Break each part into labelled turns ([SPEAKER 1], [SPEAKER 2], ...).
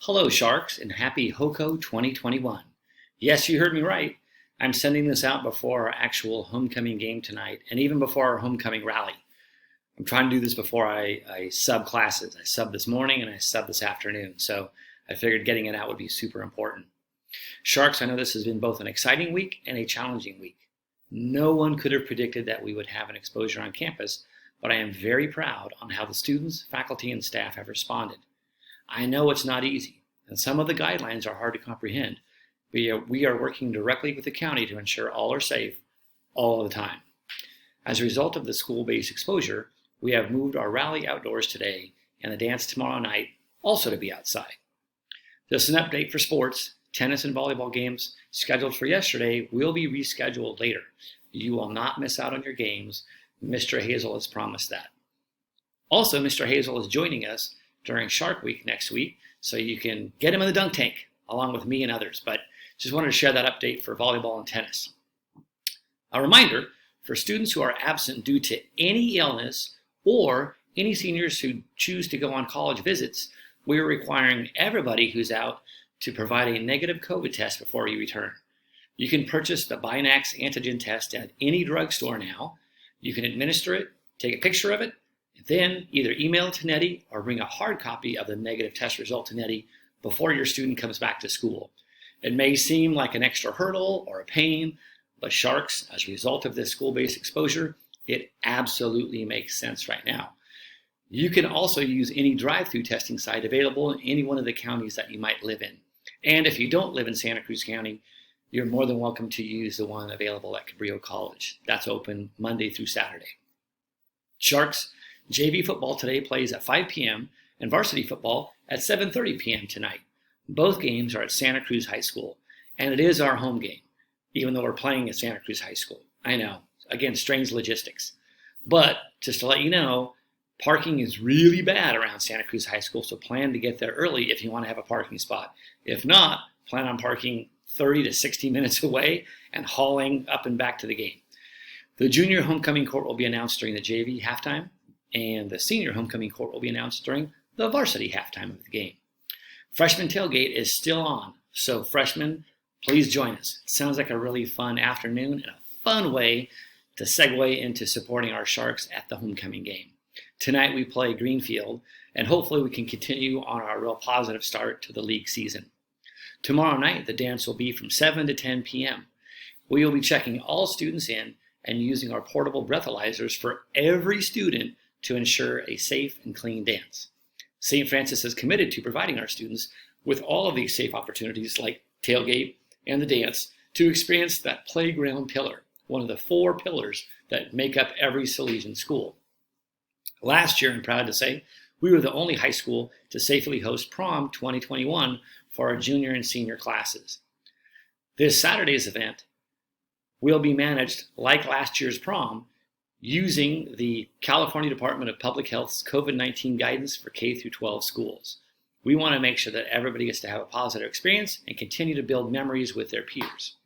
[SPEAKER 1] Hello, Sharks, and happy HOCO 2021. Yes, you heard me right. I'm sending this out before our actual homecoming game tonight, and even before our homecoming rally. I'm trying to do this before I sub classes. I subbed this morning and I subbed this afternoon, so I figured getting it out would be super important. Sharks, I know this has been both an exciting week and a challenging week. No one could have predicted that we would have an exposure on campus, but I am very proud on how the students, faculty, and staff have responded. I know it's not easy, and some of the guidelines are hard to comprehend. We are working directly with the county to ensure all are safe all the time. As a result of the school-based exposure, we have moved our rally outdoors today and the dance tomorrow night also to be outside. Just an update for sports. Tennis and volleyball games scheduled for yesterday will be rescheduled later. You will not miss out on your games. Mr. Hazel has promised that. Also, Mr. Hazel is joining us during Shark Week next week, so you can get him in the dunk tank along with me and others. But just wanted to share that update for volleyball and tennis. A reminder for students who are absent due to any illness or any seniors who choose to go on college visits, we are requiring everybody who's out to provide a negative COVID test before you return. You can purchase the Binax antigen test at any drugstore now. You can administer it, take a picture of it, then either email it to Nettie or bring a hard copy of the negative test result to Nettie before your student comes back to school. It may seem like an extra hurdle or a pain, but Sharks, as a result of this school-based exposure, it absolutely makes sense right now. You can also use any drive-through testing site available in any one of the counties that you might live in. And if you don't live in Santa Cruz County, you're more than welcome to use the one available at Cabrillo College. That's open Monday through Saturday. Sharks, JV football today plays at 5 p.m. and varsity football at 7:30 p.m. tonight. Both games are at Santa Cruz High School, and it is our home game, even though we're playing at Santa Cruz High School. I know, again, strange logistics. But just to let you know, parking is really bad around Santa Cruz High School, so plan to get there early if you want to have a parking spot. If not, plan on parking 30 to 60 minutes away and hauling up and back to the game. The junior homecoming court will be announced during the JV halftime, and the senior homecoming court will be announced during the varsity halftime of the game. Freshman tailgate is still on, so freshmen, please join us. It sounds like a really fun afternoon and a fun way to segue into supporting our Sharks at the homecoming game. Tonight we play Greenfield, and hopefully we can continue on our real positive start to the league season. Tomorrow night, the dance will be from 7 to 10 p.m. We will be checking all students in and using our portable breathalyzers for every student to ensure a safe and clean dance. St. Francis is committed to providing our students with all of these safe opportunities like tailgate and the dance to experience that playground pillar, one of the 4 pillars that make up every Salesian school. Last year, I'm proud to say, we were the only high school to safely host prom 2021 for our junior and senior classes. This Saturday's event will be managed like last year's prom using the California Department of Public Health's COVID-19 guidance for K through 12 schools. We want to make sure that everybody gets to have a positive experience and continue to build memories with their peers.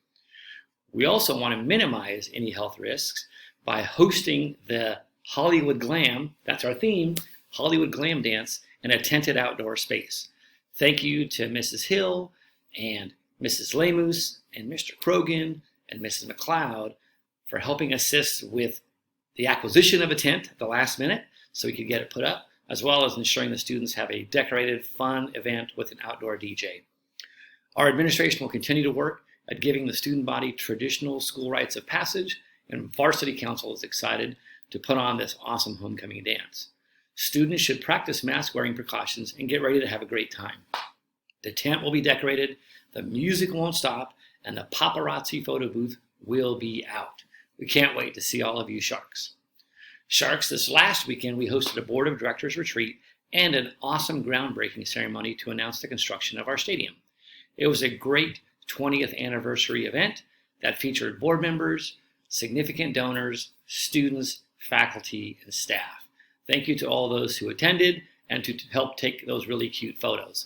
[SPEAKER 1] We also want to minimize any health risks by hosting the Hollywood Glam, that's our theme, Hollywood Glam Dance, in a tented outdoor space. Thank you to Mrs. Hill and Mrs. Lemus and Mr. Krogan and Mrs. McLeod for helping assist with the acquisition of a tent at the last minute so we could get it put up, as well as ensuring the students have a decorated, fun event with an outdoor DJ. Our administration will continue to work at giving the student body traditional school rites of passage, and Varsity Council is excited to put on this awesome homecoming dance. Students should practice mask wearing precautions and get ready to have a great time. The tent will be decorated, the music won't stop, and the paparazzi photo booth will be out. We can't wait to see all of you Sharks. Sharks, this last weekend we hosted a board of directors retreat and an awesome groundbreaking ceremony to announce the construction of our stadium. It was a great 20th anniversary event that featured board members, significant donors, students, faculty, and staff. Thank you to all those who attended and to help take those really cute photos.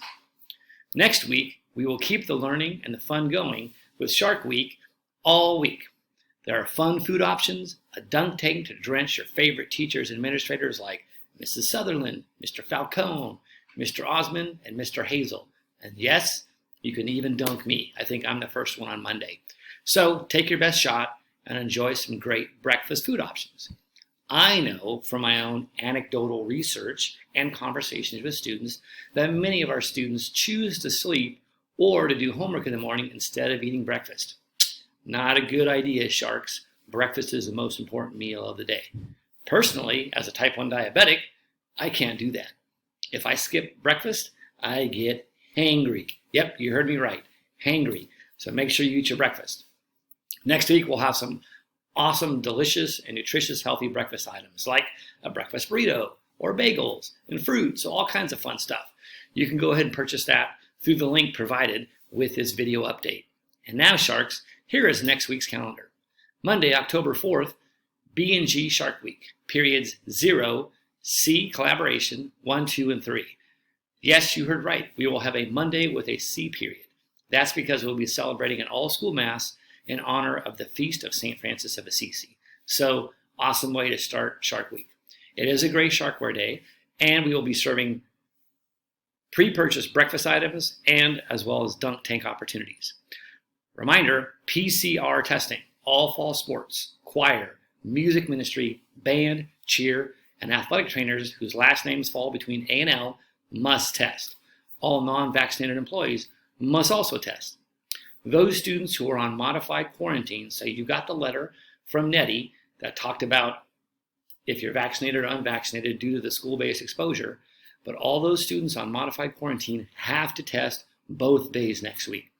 [SPEAKER 1] Next week, we will keep the learning and the fun going with Shark Week all week. There are fun food options, a dunk tank to drench your favorite teachers and administrators like Mrs. Sutherland, Mr. Falcone, Mr. Osmond, and Mr. Hazel, And yes, you can even dunk me. I think I'm the first one on Monday. So take your best shot and enjoy some great breakfast food options. I know from my own anecdotal research and conversations with students that many of our students choose to sleep or to do homework in the morning instead of eating breakfast. Not a good idea, sharks. Breakfast is the most important meal of the day. Personally, as a type 1 diabetic, I can't do that. If I skip breakfast, I get hangry. Yep, you heard me right, hangry. So make sure you eat your breakfast. Next week, we'll have some awesome, delicious, and nutritious healthy breakfast items like a breakfast burrito or bagels and fruit, so all kinds of fun stuff. You can go ahead and purchase that through the link provided with this video update. And now, sharks, here is next week's calendar. Monday, October 4th, B&G Shark Week, periods 0, C collaboration, 1, 2, and 3. Yes, you heard right. We will have a Monday with a C period. That's because we'll be celebrating an all-school mass in honor of the Feast of St. Francis of Assisi. So, awesome way to start Shark Week. It is a great Sharkware Day, and we will be serving pre-purchased breakfast items and as well as dunk tank opportunities. Reminder, PCR testing, all fall sports, choir, music ministry, band, cheer, and athletic trainers whose last names fall between A and L must test. All non-vaccinated employees must also test. Those students who are on modified quarantine, so you got the letter from NETI that talked about if you're vaccinated or unvaccinated due to the school-based exposure, but all those students on modified quarantine have to test both days next week,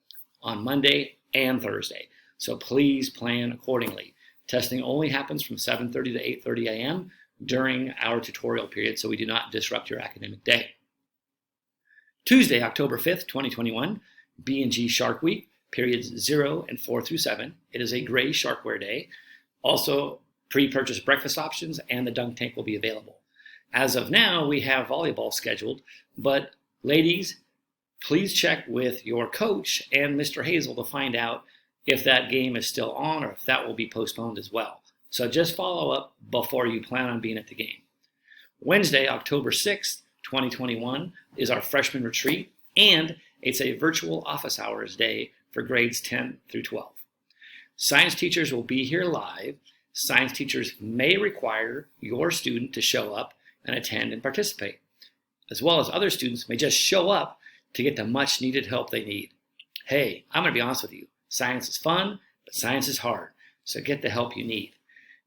[SPEAKER 1] on Monday and Thursday. So please plan accordingly. Testing only happens from 7:30 to 8:30 a.m. during our tutorial period, so we do not disrupt your academic day. Tuesday, October 5th, 2021, B&G Shark Week, periods 0 and 4 through 7. It is a gray Sharkware Day. Also, pre-purchased breakfast options and the dunk tank will be available. As of now, we have volleyball scheduled, but ladies, please check with your coach and Mr. Hazel to find out if that game is still on or if that will be postponed as well. So just follow up before you plan on being at the game. Wednesday, October 6th, 2021 is our freshman retreat, and it's a virtual office hours day for grades 10 through 12. Science teachers will be here live. Science teachers may require your student to show up and attend and participate, as well as other students may just show up to get the much needed help they need. Hey, I'm going to be honest with you. Science is fun, but science is hard, so get the help you need.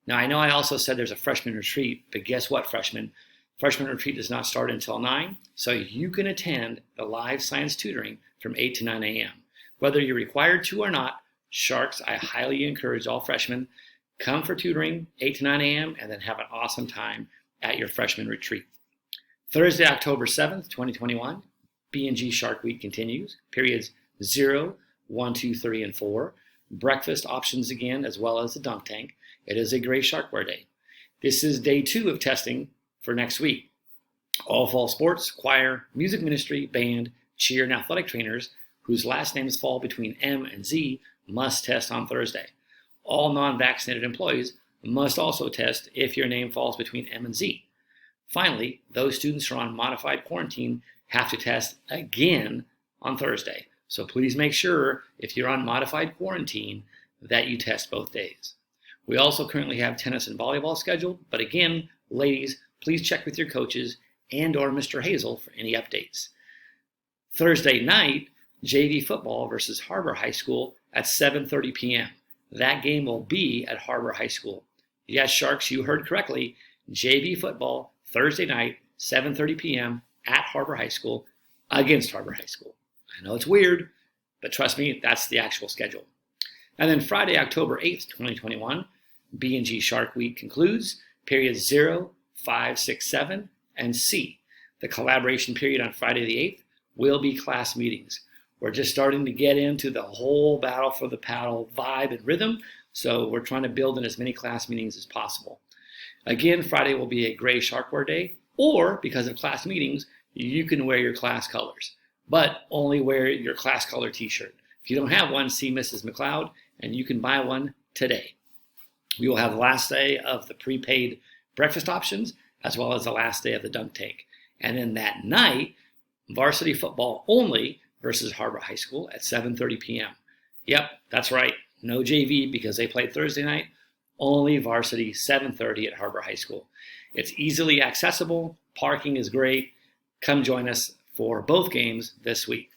[SPEAKER 1] Now, I know I also said there's a freshman retreat, but guess what, freshmen? Freshman retreat does not start until 9, so you can attend the live science tutoring from 8 to 9 a.m. Whether you're required to or not, Sharks, I highly encourage all freshmen, come for tutoring 8 to 9 a.m. and then have an awesome time at your freshman retreat. Thursday, October 7th, 2021, B&G Shark Week continues. Periods 0, 1, 2, 3, and 4. Breakfast options again, as well as the dunk tank. It is a great Sharkware Day. This is day 2 of testing for next week. All fall sports, choir, music ministry, band, cheer, and athletic trainers whose last names fall between M and Z must test on Thursday. All non-vaccinated employees must also test if your name falls between M and Z. Finally, those students who are on modified quarantine have to test again on Thursday. So please make sure if you're on modified quarantine that you test both days. We also currently have tennis and volleyball scheduled, but again, ladies, please check with your coaches and or Mr. Hazel for any updates. Thursday night, JV football versus Harbor High School at 7:30 p.m. That game will be at Harbor High School. Yes, Sharks, you heard correctly. JV football Thursday night, 7:30 p.m. at Harbor High School against Harbor High School. I know it's weird, but trust me, that's the actual schedule. And then Friday, October 8th, 2021, B&G Shark Week concludes. Periods 0, 5, 6, 7, and C. The collaboration period on Friday the 8th will be class meetings. We're just starting to get into the whole battle for the paddle vibe and rhythm, so we're trying to build in as many class meetings as possible. Again, Friday will be a gray Sharkware Day, or because of class meetings, you can wear your class colors, but only wear your class color t-shirt. If you don't have one, see Mrs. McLeod, and you can buy one today. We will have the last day of the prepaid breakfast options, as well as the last day of the dunk tank. And then that night, varsity football only versus Harbor High School at 7:30 p.m. Yep, that's right. No JV because they played Thursday night. Only varsity, 7:30 at Harbor High School. It's easily accessible. Parking is great. Come join us for both games this week.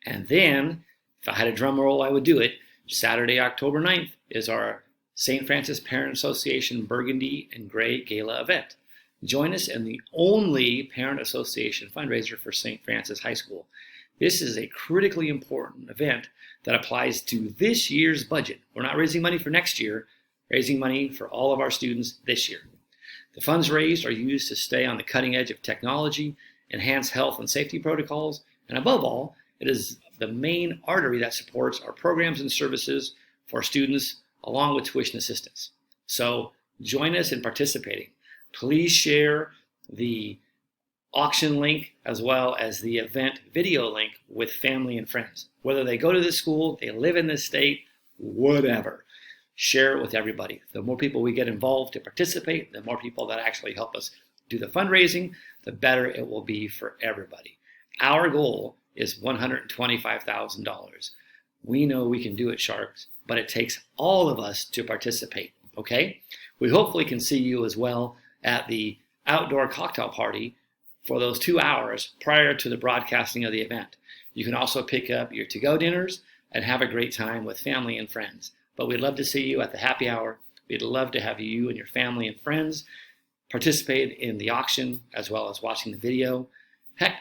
[SPEAKER 1] And then, if I had a drum roll, I would do it. Saturday, October 9th is our St. Francis Parent Association Burgundy and Gray Gala event. Join us in the only Parent Association fundraiser for St. Francis High School. This is a critically important event that applies to this year's budget. We're not raising money for next year, raising money for all of our students this year. The funds raised are used to stay on the cutting edge of technology, enhance health and safety protocols, and above all, it is the main artery that supports our programs and services for students along with tuition assistance. So join us in participating. Please share the auction link as well as the event video link with family and friends. Whether they go to this school, they live in this state, whatever. Share it with everybody. The more people we get involved to participate, the more people that actually help us do the fundraising, the better it will be for everybody. Our goal is $125,000. We know we can do it, Sharks, but it takes all of us to participate, okay? We hopefully can see you as well at the outdoor cocktail party for those 2 hours prior to the broadcasting of the event. You can also pick up your to-go dinners and have a great time with family and friends. But we'd love to see you at the happy hour. We'd love to have you and your family and friends participate in the auction as well as watching the video. Heck,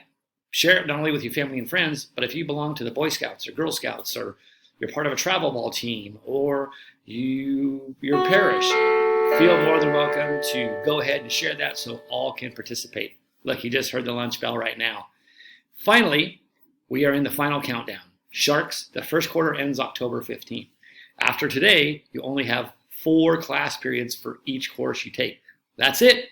[SPEAKER 1] share it not only with your family and friends, but if you belong to the Boy Scouts or Girl Scouts or you're part of a travel ball team or your parish, feel more than welcome to go ahead and share that so all can participate. Look, you just heard the lunch bell right now. Finally, we are in the final countdown. Sharks, the first quarter ends October 15th. After today, you only have 4 class periods for each course you take. That's it.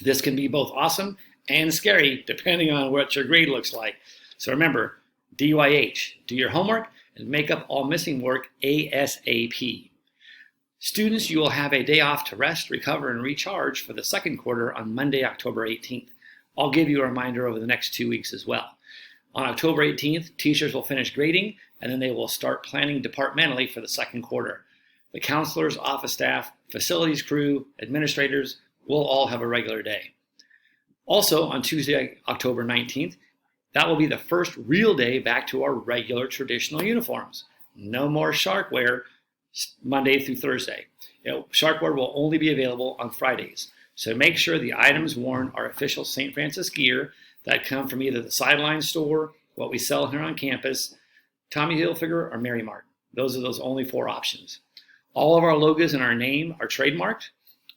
[SPEAKER 1] This can be both awesome and scary depending on what your grade looks like. So remember, DYH, do your homework and make up all missing work ASAP. Students, you will have a day off to rest, recover, and recharge for the second quarter on Monday, October 18th. I'll give you a reminder over the next 2 weeks as well. On October 18th, teachers will finish grading, and then they will start planning departmentally for the second quarter. The counselors, office staff, facilities crew, administrators will all have a regular day. Also, on Tuesday, October 19th, that will be the first real day back to our regular traditional uniforms. No more sharkware Monday through Thursday. Sharkware will only be available on Fridays. So make sure the items worn are official St. Francis gear that come from either the Sideline store, what we sell here on campus, Tommy Hilfiger, or Mary Mart. Those are those only 4 options. All of our logos and our name are trademarked,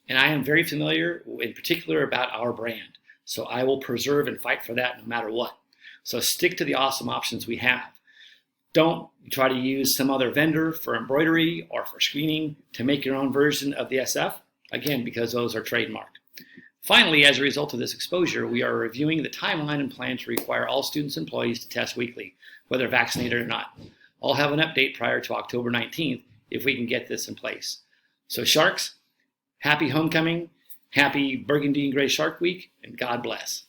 [SPEAKER 1] and I am very familiar in particular about our brand. So I will preserve and fight for that no matter what. So stick to the awesome options we have. Don't try to use some other vendor for embroidery or for screening to make your own version of the SF, again, because those are trademarked. Finally, as a result of this exposure, we are reviewing the timeline and plan to require all students and employees to test weekly, whether vaccinated or not. I'll have an update prior to October 19th if we can get this in place. So Sharks, happy homecoming, happy Burgundy and Gray Shark Week, and God bless.